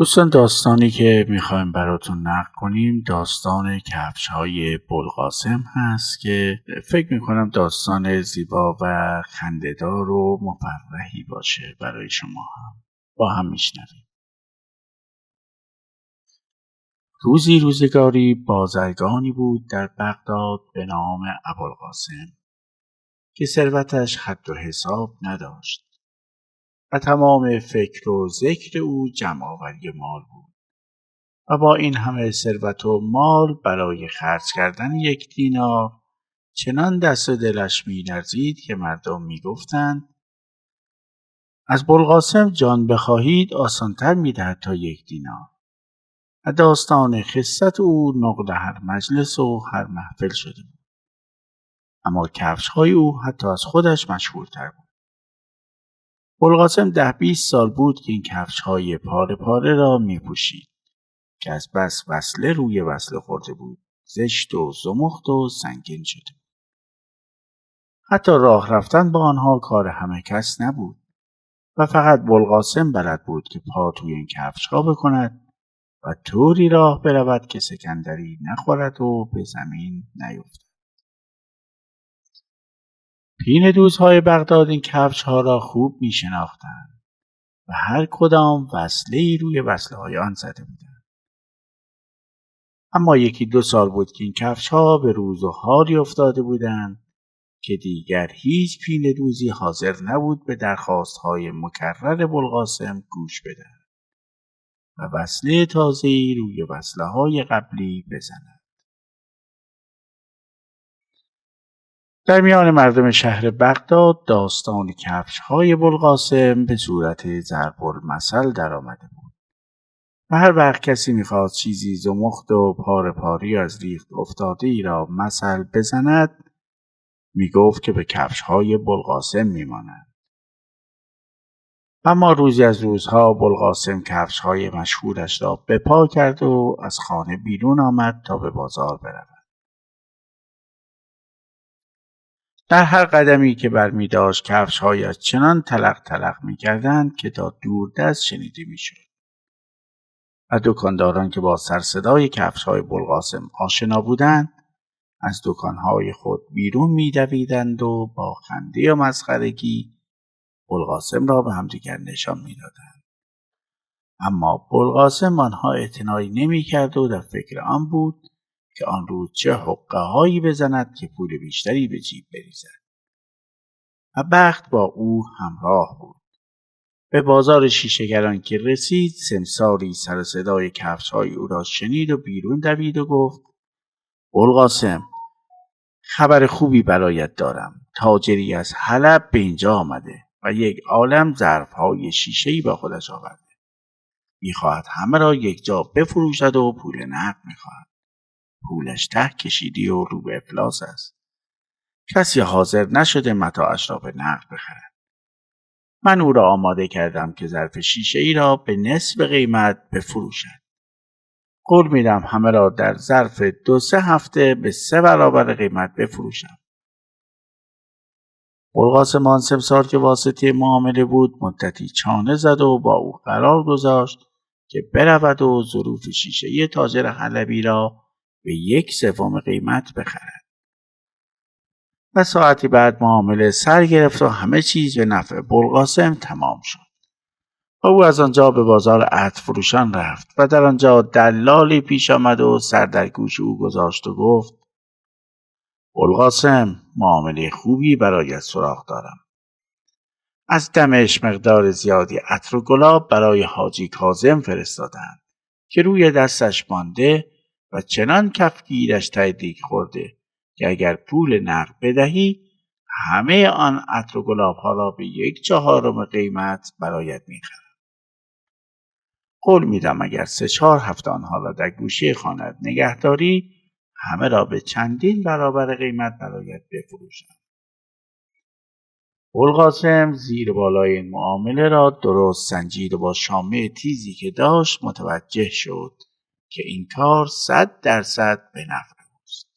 دوستان، داستانی که میخوایم براتون نقل کنیم داستان کفش‌های بلقاسم هست که فکر میکنم داستان زیبا و خنده‌دار و مفرحی باشه برای شما هم. با هم میشنویم. روزگاری بازرگانی بود در بغداد به نام ابوالقاسم که ثروتش حد و حساب نداشت و تمام فکر و ذکر او جمع‌آوری مال بود. و با این همه ثروت و مال برای خرج کردن 1 دینار چنان دست و دلش می‌لرزید که مردم می‌گفتند از بوالقاسم جان بخواهید آسان‌تر می‌دهد تا 1 دینار. و داستان خست او نقل هر مجلس و هر محفل شده بود. اما کفش‌های او حتی از خودش مشهورتر بود. بوالقاسم 10-20 سال بود که این کفش‌های پاره پاره را می‌پوشید که از بس وصله روی وصله خورده بود، زشت و زمخت و سنگین شده. حتی راه رفتن با آنها کار همه کس نبود و فقط بوالقاسم بلد بود که پا توی این کفش‌ها بکند و طوری راه برود که سکندری نخورد و به زمین نیفتد. پینه دوزهای بغداد این کفش‌ها را خوب می شناختند و هر کدام وصله‌ای روی وصله‌های آن زده بودند. اما 1-2 سال بود که این کفش‌ها به روز و حالی افتاده بودند که دیگر هیچ پینه دوزی حاضر نبود به درخواست‌های مکرر بوالقاسم گوش بدهد و وصله تازه‌ای روی وصله‌های قبلی بزند. در میان مردم شهر بغداد داستان کفش‌های بوالقاسم به صورت ضرب‌المثل درآمده بود و هر وقت کسی می‌خواست چیزی زمخت و پاره پاری از ریخت افتاده‌ای را مثل بزند می‌گفت که به کفش‌های بوالقاسم می‌ماند. اما روزی از روزها بوالقاسم کفش‌های مشهورش را به پا کرد و از خانه بیرون آمد تا به بازار برود. در هر قدمی که برمی‌داشت کفش‌هایش چنان تلق تلق می‌کردند که تا دوردست شنیده می‌شد. و دکانداران که با سر صدای کفش‌های بوالقاسم آشنا بودند از دکان‌های خود بیرون می‌دویدند و با خنده و مسخرگی بوالقاسم را به همدیگر نشان می‌دادند. اما بوالقاسم آنها اعتنایی نمی‌کرد و در فکر آن بود که آن روز چه حقه‌هایی بزند که پول بیشتری به جیب بریزد. و بخت با او همراه بود. به بازار شیشه‌گران که رسید سمساری سر و صدای کفش‌های او را شنید و بیرون دوید و گفت بوالقاسم، خبر خوبی برایت دارم. تاجری از حلب به اینجا آمده و 1 عالم ظرف‌های شیشه‌ای با خودش آورده. می‌خواهد همه را یک جا بفروشد و پول نقد می‌خواهد. پولش ته کشیدی و رو به افلاس است. کسی حاضر نشده متاعش را به نقد بخرد. من او را آماده کردم که ظرف شیشه‌ای را به نصف قیمت بفروشد. قول میدم همه را در ظرف 2-3 هفته به 3 برابر قیمت بفروشم. بوالقاسم آن سمسار که واسطه معامله بود مدتی چانه زد و با او قرار گذاشت که برود و ظروف شیشه‌ای تاجر حلبی را به 1/3 قیمت بخرد. و ساعتی بعد معامله سر گرفت و همه چیز به نفع بوالقاسم تمام شد. و او از آنجا به بازار عطر فروشان رفت و در آنجا دلالی پیش آمد و سر در گوش او گذاشت و گفت بوالقاسم، معامله خوبی برایت سراغ دارم. از دمشق مقدار زیادی عطر و گلاب برای حاجی کاظم فرستادند که روی دستش مانده و چنان کفگیرش ته دیگ خورده که اگر پول نقد بدهی همه آن عطر و گلاب ها را به 1/4 قیمت برایت میخرم. قول میدم اگر 3-4 هفته آنها را در گوشه خانه‌ات نگهداری همه را به چندین برابر قیمت برایت بفروشم. بوالقاسم زیر بالای این معامله را درست سنجید و با شامه تیزی که داشت متوجه شد که این کار 100% به نفع اوست.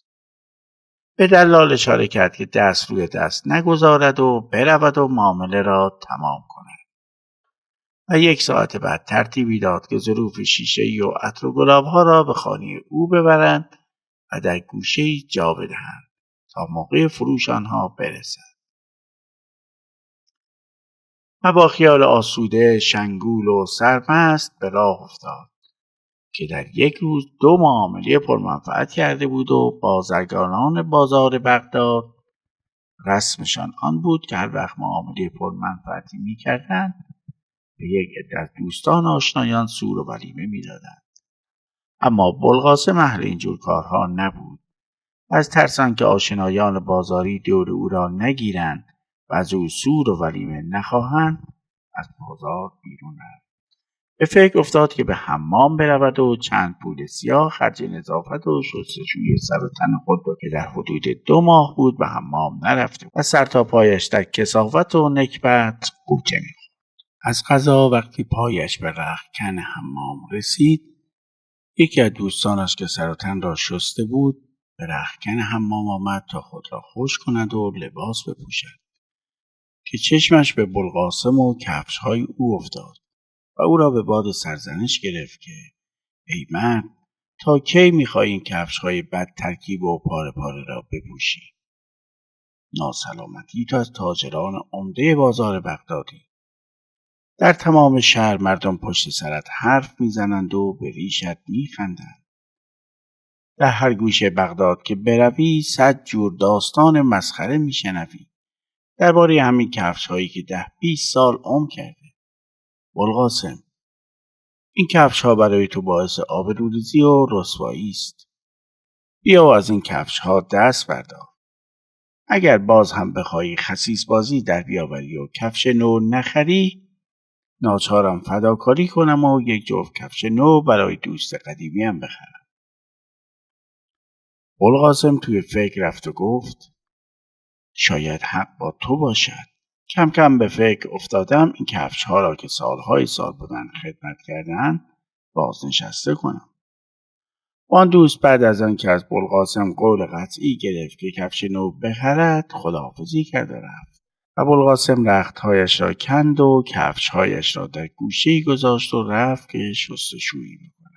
به دلال اشاره کرد که دست روی دست نگذارد و برود و معامله را تمام کند. و 1 ساعت بعد ترتیبی داد که ظروف شیشه‌ای و عطر و گلاب‌ها را به خانه او ببرند و در گوشه‌ای جا بدهند تا موقع فروش آنها برسد. و با خیال آسوده، شنگول و سرمست به راه افتاد که در یک روز 2 معامله پرمنفعت کرده بود و بازرگانان بازار بغداد رسمشان آن بود که هر وقت معامله پرمنفعتی می‌کردند به یک عده از دوستان آشنایان سور و ولیمه می‌دادند. اما بوالقاسم اهل اینجور کارها نبود. از ترس آنکه آشنایان بازاری دور او را نگیرند و از او سور و ولیمه نخواهند از بازار بیرون رفت. به فکر افتاد که به حمام برود و چند پول سیاه خرج نظافت و شستشوی سر و تن خود را که در حدود 2 ماه بود به حمام نرفته و سر تا پایش در کثافت و نکبت غوطه می‌خورد. از قضا وقتی پایش به رختکن حمام رسید، یکی از دوستانش که سر و تن را شسته بود به رختکن حمام آمد تا خود را خشک کند و لباس بپوشد که چشمش به بوالقاسم و کفش‌های او افتاد و او را به باد سرزنش گرفت که ای مرد، تا کی می‌خوای این کفش‌های بد ترکیب و پاره پاره را بپوشی؟ ناسلامتی تو از تاجران عمده بازار بغدادی. در تمام شهر مردم پشت سرت حرف میزنند و به ریشت میخندند. در هر گوشه بغداد که بروی 100 جور داستان مسخره میشنوی درباره همین کفش‌هایی که 10-20 سال عمر کرده. بوالقاسم، این کفش‌ها برای تو باعث آبروریزی و رسوایی است. بیا و از این کفش‌ها دست بردار. اگر باز هم بخوای خسیس بازی در بیاوری و کفش نو نخری، ناچارم فداکاری کنم و یک جفت کفش نو برای دوست قدیمیم بخرم. بوالقاسم توی فکر رفت و گفت شاید حق با تو باشد. کم کم به فکر افتادم این کفش‌ها را که سالهای سال بودن خدمت کردن بازنشسته کنم. آن دوست بعد از آن که از بوالقاسم قول قطعی گرفت که کفش نو بخرد خداحافظی کرد و رفت. و بوالقاسم رختهایش را کند و کفشهایش را در گوشه‌ای گذاشت و رفت که شستشویی بکند.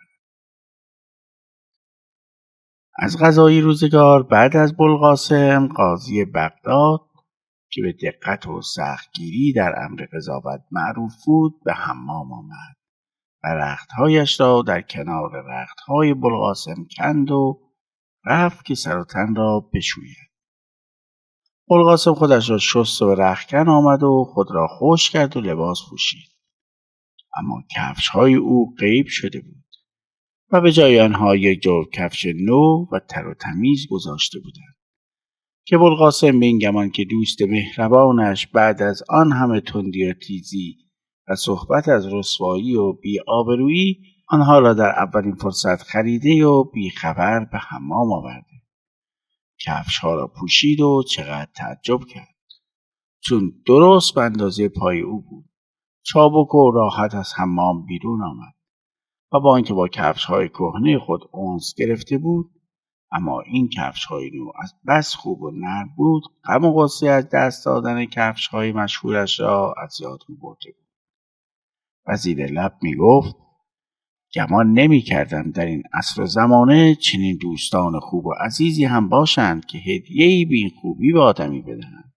از قضای روزگار بعد از بوالقاسم قاضی بغداد که به دقت و سختگیری در امر قضاوت معروف بود به حمام آمد و رختهایش را در کنار رختهای بوالقاسم کند و رفت که سر و تن را بشوید. بوالقاسم خودش را شست و به رختکن آمد و خود را خشک کرد و لباس پوشید. اما کفش‌های او غیب شده بود و به جای آنها یک جفت کفش نو و تر و تمیز گذاشته بودند که بوالقاسم به این گمان که دوست مهربانش بعد از آن همه تندی و تیزی و صحبت از رسوایی و بی‌آبرویی آنها را در اولین فرصت خریده و بیخبر به حمام آورده. کفش‌ها را پوشید و چقدر تعجب کرد چون درست به اندازه پای او بود. چابک و راحت از حمام بیرون آمد و با اینکه با کفش‌های کهنه خود انس گرفته بود، اما این کفش‌های نو از بس خوب و نرم بود غم و غصه از دست دادن کفش‌های مشهورش را از یاد برده بود و زیر لب می‌گفت گمان نمی‌کردم در این عصر و زمانه چنین دوستان خوب و عزیزی هم باشند که هدیه‌ای بی این خوبی به آدمی بدهند.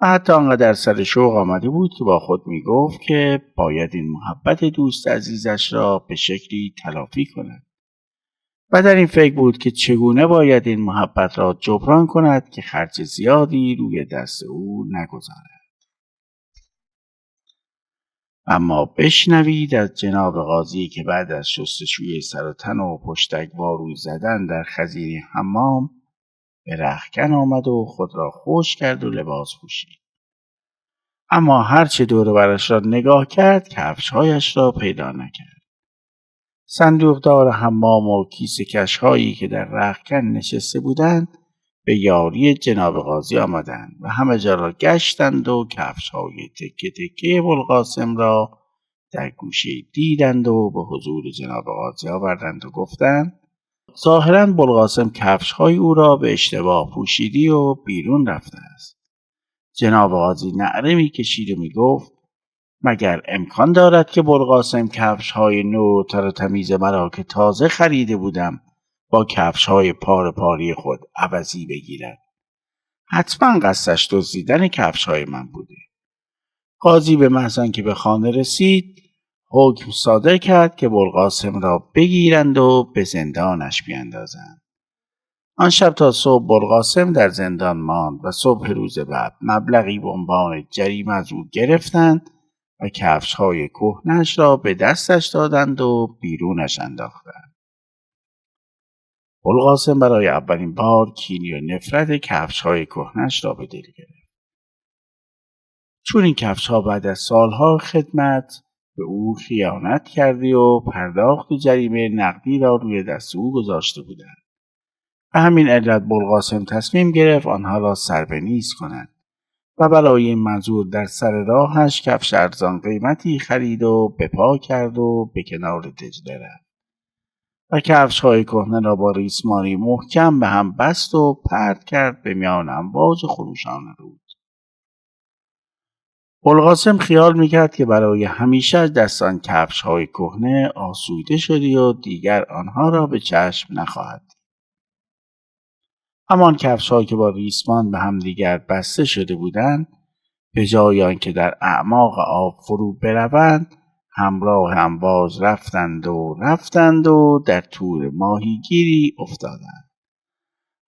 و حتی آنقدر سر شوق آمده بود که با خود می‌گفت که باید این محبت دوست عزیزش را به شکلی تلافی کند. و در این فکر بود که چگونه باید این محبت را جبران کند که خرج زیادی روی دست او نگذارد. اما بشنوید از جناب قاضی که بعد از شستشوی سر و تن و پشتک وارو زدن در خزیر حمام به رختکن آمد و خود را خشک کرد و لباس پوشید. اما هرچه دور و برش را نگاه کرد کفش‌هایش را پیدا نکرد. صندوقدار حمام و کیسه کش‌هایی که در رختکن نشسته بودند به یاری جناب قاضی آمدند و همه جا را گشتند و کفش‌های تکه تکه بوالقاسم را در گوشه دیدند و به حضور جناب قاضی آوردند و گفتند ظاهراً بوالقاسم کفش‌های او را به اشتباه پوشیدی و بیرون رفته است. جناب قاضی نعره می‌کشید و می‌گفت مگر امکان دارد که بلقاسم کفش‌های نو تر و تمیز مرا که تازه خریده بودم با کفش‌های پاره پاری خود عوضی بگیرد؟ حتما قصدش دزدیدن کفش‌های من بوده. قاضی به محض آنکه به خانه رسید حکم صادر کرد که بلقاسم را بگیرند و به زندانش بیندازند. آن شب تا صبح بلقاسم در زندان ماند و صبح روز بعد مبلغی به عنوان جریمه از او گرفتند و کفش‌های کهنه‌اش را به دستش دادند و بیرونش انداختند. بلقاسم برای اولین بار کینی و نفرت کفش‌های کهنه‌اش را به دل گرفت. چون این کفش‌ها بعد از سالها خدمت به او خیانت کرده و پرداخت جریمه نقدی را روی دست او گذاشته بودند. به همین علت بلقاسم تصمیم گرفت آنها را سربه‌نیز کند و برای این منظور در سر راهش کفش ارزان قیمتی خرید و به پا کرد و به کنار دجله رفت و کفش‌های کهنه را با ریسمانی محکم به هم بست و پرت کرد به میان امواج خروشان رود. بلقاسم خیال میکرد که برای همیشه دست آن کفش‌های کهنه آسوده شده و دیگر آنها را به چشم نخواهد. همان کفش‌هایی که با ریسمان به هم دیگر بسته شده بودند به جای آنکه در اعماق آب فرو بروند همراه امواج رفتند و در تور ماهیگیری افتادند.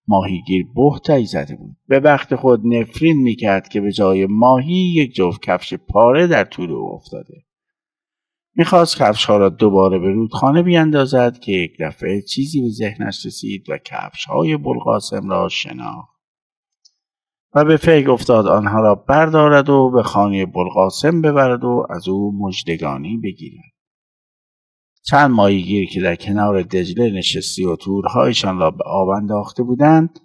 ماهیگیر بهتایی زده بود. به بخت خود نفرین میکرد که به جای ماهی یک جفت کفش پاره در تور او افتاده. میخواست کفش‌ها را دوباره به رودخانه بیندازد که یک دفعه چیزی به ذهنش رسید و کفش‌های بلقاسم را شناخت و به فکر افتاد آنها را بردارد و به خانه بلقاسم ببرد و از او مژدگانی بگیرد. چند ماهیگیر که در کنار دجله نشسته و تورهایشان را به آب انداخته بودند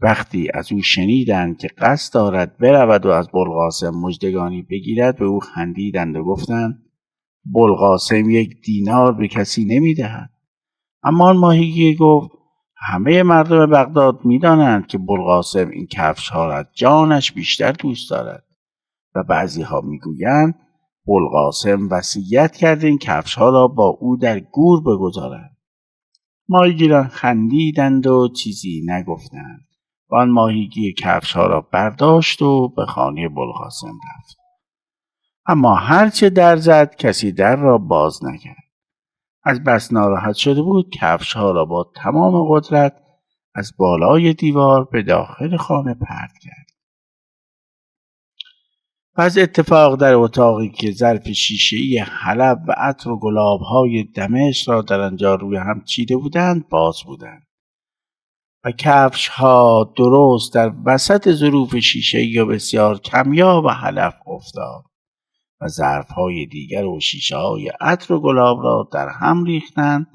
وقتی از او شنیدند که قصد دارد برود و از بلقاسم مژدگانی بگیرد به او خندیدند و گفتند بلقاسم 1 دینار به کسی نمیدهد. اما آن ماهیگیر گفت همه مردم بغداد میدانند که بلقاسم این کفش‌ها را جانش بیشتر دوست دارد و بعضی ها میگویند بلقاسم وصیت کرده این کفش‌ها را با او در گور بگذارند. ماهیگیران خندیدند و چیزی نگفتند و آن ماهیگیر کفش‌ها را برداشت و به خانه بلقاسم رفت. اما هرچه در زد کسی در را باز نکرد. از بس ناراحت شده بود کفش‌ها را با تمام قدرت از بالای دیوار به داخل خانه پرت کرد. و از اتفاق در اتاقی که ظرف شیشه‌ای حلب و عطر و گلاب‌های دمشق را در آنجا روی هم چیده بودند باز بودند و کفش‌ها درست در وسط ظروف شیشه‌ای و بسیار کمیاب و حلف افتاد و ظرف‌های دیگر و شیشه‌های عطر و گلاب را در هم ریختند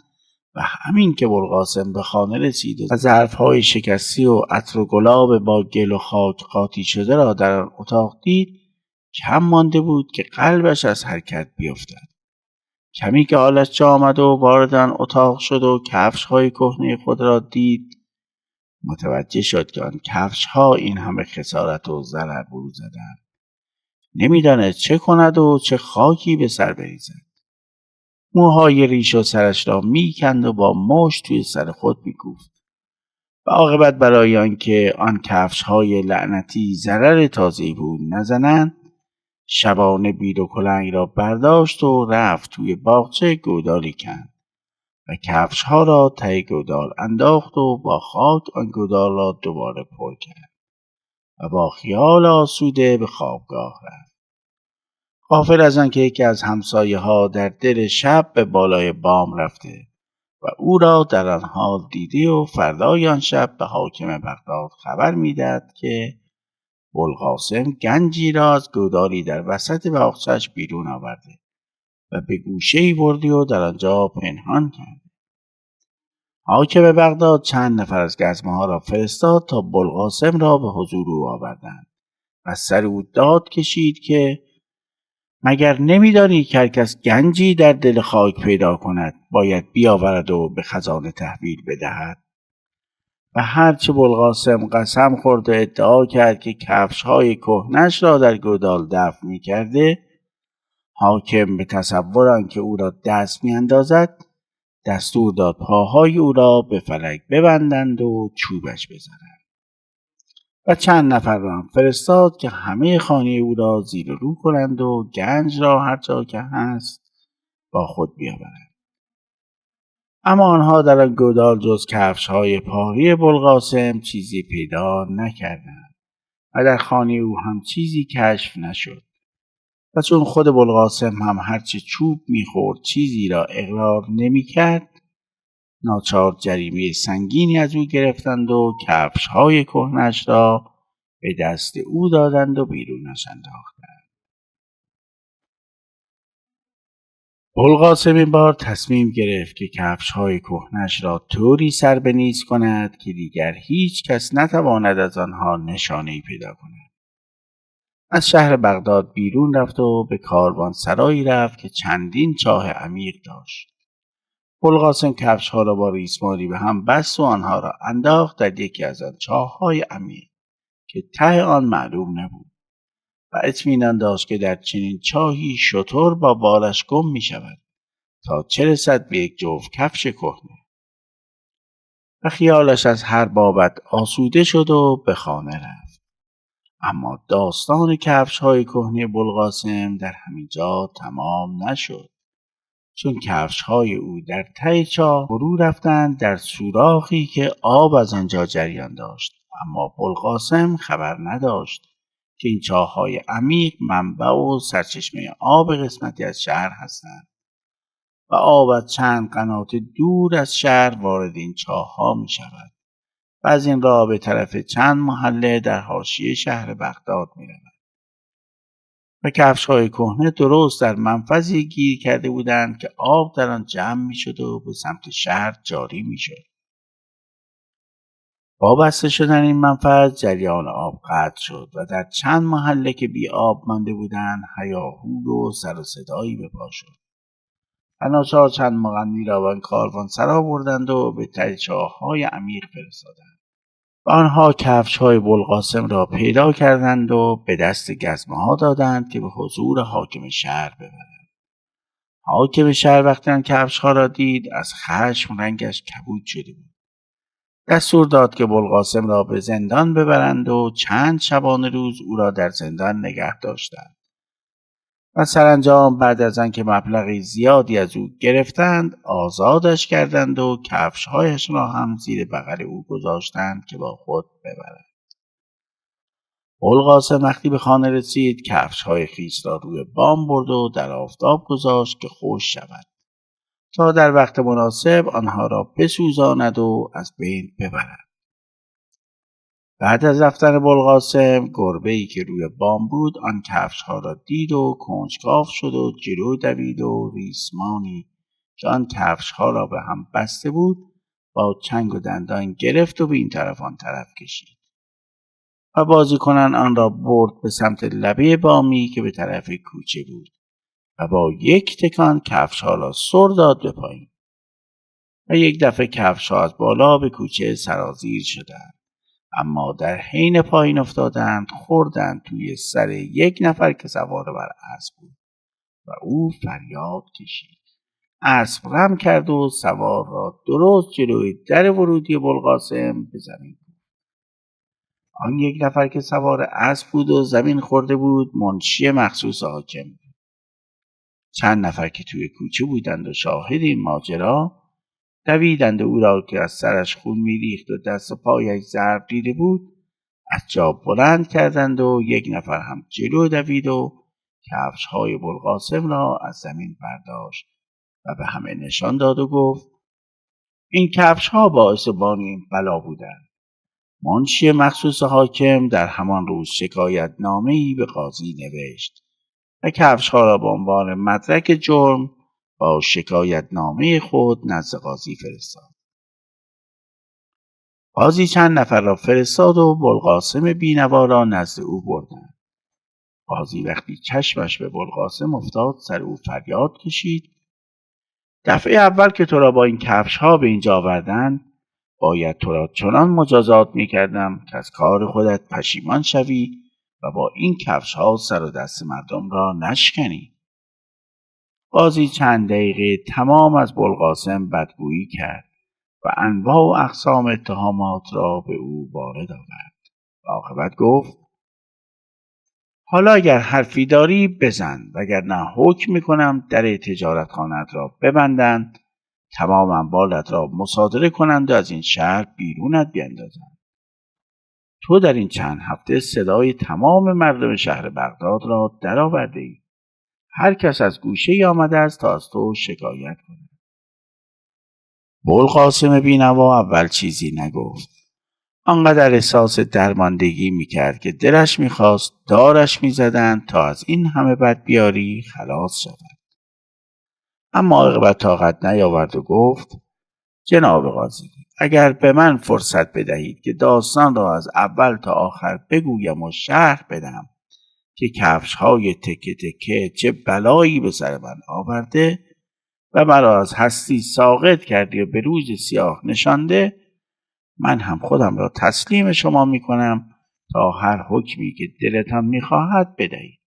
و همین که بلقاسم به خانه رسید و ظرف‌های شکسته و عطر و گلاب با گل و خاک قاطی شده را در آن اتاق دید کم مانده بود که قلبش از حرکت بیفتد. کمی که حالش جا آمد و وارد آن اتاق شد و کفش‌های کهنه خود را دید متوجه شد که آن کفش‌ها این همه خسارت و ضرر به او زدند. نمی‌دانست چه کند و چه خاکی به سر بریزد. موهای ریش و سرش را میکند و با مشت توی سر خود میکوفت و عاقبت برای آنکه آن کفش‌های لعنتی ضرر تازه‌ای به او نزنند شبانه بید و کلنگ را برداشت و رفت توی باغچه گودالی کند و کفش‌ها را ته گودال انداخت و با خاک آن گودال را دوباره پر کرد و با خیال آسوده به خوابگاه رفت. غافل از آنکه یکی از همسایه‌ها در دل شب به بالای بام رفته و او را در آن حال دیده و فردای آن شب به حاکم بغداد خبر میداد که بلقاسم گنجی را از گودالی در وسط باغچه‌اش بیرون آورده و به گوشه‌ای برده و در آنجا پنهان کرد. حاکم بغداد چند نفر از گزمه‌ها را فرستاد تا بلقاسم را به حضور او آوردند و سر او داد کشید که مگر نمی‌دانی که هر کس گنجی در دل خاک پیدا کند باید بیاورد و به خزانه تحویل بدهد؟ و هرچه بلقاسم قسم خورد و ادعا کرد که کفش‌های کهنه‌اش را در گودال دفن می‌کرده حاکم به تصور آنکه او را دست میاندازد دستور داد پاهای او را به فلک ببندند و چوبش بزنند و چند نفر را هم فرستاد که همه خانه او را زیر و رو کنند و گنج را هر جا که هست با خود بیاورند. اما آنها در آن گودال جز کفش‌های پاره بوالقاسم چیزی پیدا نکردند و در خانه او هم چیزی کشف نشد. و چون خود بوالقاسم هم هرچه چوب میخورد چیزی را اقرار نمیکرد، ناچار جریمه سنگینی از او گرفتند و کفش‌های کهنه‌اش را به دست او دادند و بیرونش انداختند. بوالقاسم این بار تصمیم گرفت که کفش‌های کهنه‌اش را طوری سر به نیز کند که دیگر هیچ کس نتواند از آنها نشانه‌ای پیدا کند. از شهر بغداد بیرون رفت و به کاروانسرایی رفت که چندین چاه عمیق داشت. بوالقاسم کفش‌ها را با ریسمانی به هم بست و آنها را انداخت در یکی از آن چاه‌های عمیق که ته آن معلوم نبود و اطمینان داشت که در چنین چاهی شتر با بالش گم می شود تا چه رسد به یک جفت کفش کهنه. و خیالش از هر بابت آسوده شد و به خانه رفت. اما داستان کفش‌های کهنه بوالقاسم در همین جا تمام نشد، چون کفش‌های او در ته چاه فرو رفتند در سوراخی که آب از آنجا جریان داشت. اما بوالقاسم خبر نداشت که این چاه‌های عمیق منبع و سرچشمه آب قسمتی از شهر هستند و آب از چند قنات دور از شهر وارد این چاه‌ها می شود و از این راه به طرف چند محله در حاشیه شهر بغداد می رود. و کفش‌های کهنه درست در منفذی گیر کرده بودند که آب در آن جمع می شد و به سمت شهر جاری می شد. با بسته شدن این منفذ جریان آب قطع شد و در چند محله که بی آب مانده بودند هیاهو و سر و صدایی به پا شد. و ناچار چند مغنی را به آن کاروانسرا بردند و به ته چاه‌های عمیق فرستادند. و آنها کفش‌های بوالقاسم را پیدا کردند و به دست گزمه‌ها دادند که به حضور حاکم شهر ببرند. حاکم شهر وقتی آن کفش‌ها را دید از خشم رنگش کبود شده بود. دستور داد که بوالقاسم را به زندان ببرند و چند شبانه روز او را در زندان نگه داشتند. و سرانجام بعد از آنکه مبلغی زیادی از او گرفتند آزادش کردند و کفش‌هایش را هم زیر بغل او گذاشتند که با خود ببرد. بوالقاسم وقتی به خانه رسید کفش‌های خویش را روی بام برد و در آفتاب گذاشت که خشک شود تا در وقت مناسب آنها را بسوزاند و از بین ببرد. بعد از رفتن بوالقاسم گربه‌ای که روی بام بود آن کفش‌ها را دید و کنجکاو شد و جلو دوید و ریسمانی که آن کفش‌ها را به هم بسته بود با چنگ و دندان گرفت و به این طرف آن طرف کشید و بازیکنان آن را برد به سمت لبه بامی که به طرف کوچه بود و با یک تکان کفش‌ها را سر داد به پایین و یک دفعه کفش‌ها از بالا به کوچه سرازیر شدند. اما در حین پایین افتادند خوردند توی سر یک نفر که سوار بر اسب بود و او فریاد کشید. اسب رم کرد و سوار را درست جلوی در ورودی بوالقاسم به زمین بود. آن یک نفر که سوار اسب بود و زمین خورده بود منشی مخصوص حاکم بود. چند نفر که توی کوچه بودند و شاهد این ماجرا دویدند او را که از سرش خون میریخت و دست و پایش ضرب دیده بود از جا بلند کردند و یک نفر هم جلو دوید و کفش‌های بوالقاسم را از زمین برداشت و به همه نشان داد و گفت این کفش‌ها باعث بانی این بلا بودند. منشی مخصوص حاکم در همان روز شکایت نامه‌ای به قاضی نوشت و کفش‌ها را به عنوان مدرک جرم با شکایت نامه خود نزد قاضی فرستاد. قاضی چند نفر را فرستاد و بوالقاسم بینوا را نزد او بردند. قاضی وقتی چشمش به بوالقاسم افتاد سر او فریاد کشید دفعه اول که تو را با این کفش‌ها به اینجا آوردند باید تو را چنان مجازات می‌کردم که از کار خودت پشیمان شوی و با این کفش‌ها سر و دست مردم را نشکنی. قاضی چند دقیقه تمام از بوالقاسم بدگویی کرد و انواع و اقسام اتهامات را به او وارد آورد. عاقبت گفت: حالا اگر حرفی داری بزن، وگرنه حکم میکنم در تجارتخانه‌ات را ببندند، تمام اموالت را مصادره کنند و از این شهر بیرونت بیندازند. تو در این چند هفته صدای تمام مردم شهر بغداد را درآورده ای. هر کس از گوشه ای آمده است تا از تو شکایت کند. بوالقاسم بینوا اول چیزی نگفت. آنقدر احساس درماندگی میکرد که دلش میخواست دارش میزدند تا از این همه بدبیاری خلاص شود. اما عاقبت طاقت نیاورد و گفت: جناب قاضی، اگر به من فرصت بدهید که داستان را از اول تا آخر بگویم و شرح بدم که کفش‌های تکه تکه چه بلایی به سر من آورده و مرا از هستی ساقط کردی و به روز سیاه نشانده، من هم خودم را تسلیم شما میکنم تا هر حکمی که دلتان میخواهد بدهید.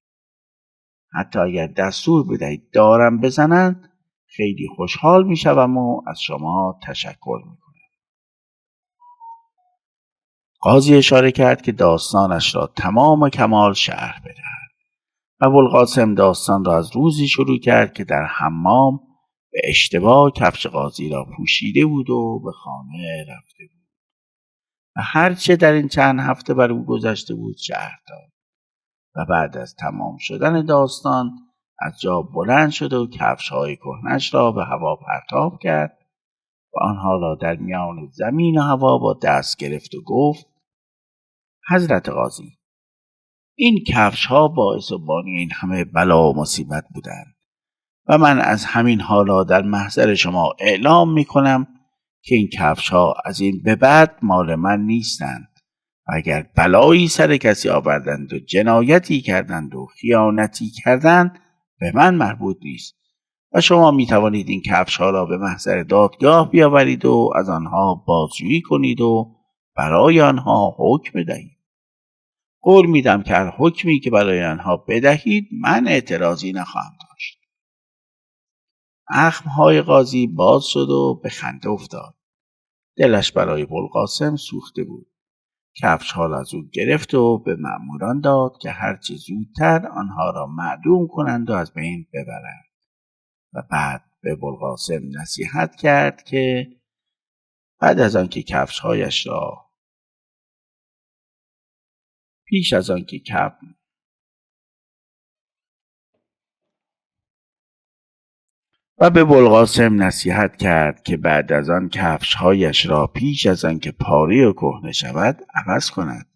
حتی اگر دستور بدهید دارم بزنند، خیلی خوشحال میشوم و از شما تشکر میکنم. قاضی اشاره کرد که داستانش را تمام و کمال شرح بدهد و بوالقاسم داستان را از روزی شروع کرد که در حمام به اشتباه کفش قاضی را پوشیده بود و به خانه رفته بود و هرچه در این چند هفته بر او گذشته بود شرح داد و بعد از تمام شدن داستان از جا بلند شد و کفش‌های کهنه‌اش را به هوا پرتاب کرد و آنها را در میان زمین و هوا با دست گرفت و گفت: حضرت قاضی، این کفش‌ها باعث و بانی این همه بلا و مصیبت بودند و من از همین حالا در محضر شما اعلام می‌کنم که این کفش‌ها از این به بعد مال من نیستند و اگر بلایی سر کسی آوردند و جنایتی کردند و خیانتی کردند به من مربوط نیست و شما می توانید این کفش‌ها را به محضر دادگاه بیاورید و از آنها بازجویی کنید و برای آنها حکم بدهید. قول میدم که هر حکمی که برای آنها بدهید من اعتراضی نخواهم داشت. اخم‌های قاضی باز شد و به خنده افتاد. دلش برای بوالقاسم سوخته بود. کفش‌ها را از او گرفت و به مأموران داد که هرچه زودتر آنها را معدوم کنند و از بین ببرند و بعد به بوالقاسم نصیحت کرد که بعد از آنکه کفش‌هایش را پیش از آنکه به بوالقاسم نصیحت کرد که بعد از آن کفش‌هایش را پیش از آنکه پاره و کهنه شود عوض کند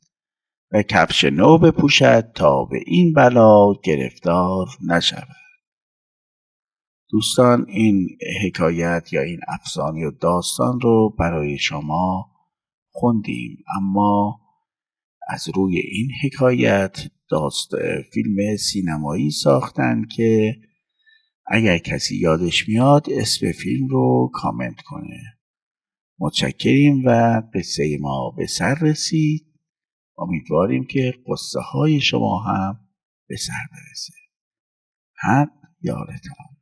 و کفش نو بپوشد تا به این بلا گرفتار نشود. دوستان، این حکایت یا این افسانه و داستان رو برای شما خوندیم، اما از روی این حکایت فیلم سینمایی ساختن که اگر کسی یادش میاد اسم فیلم رو کامنت کنه. متشکریم و قصه ما به سر رسید. امیدواریم که قصه های شما هم به سر برسه. حق یارتان.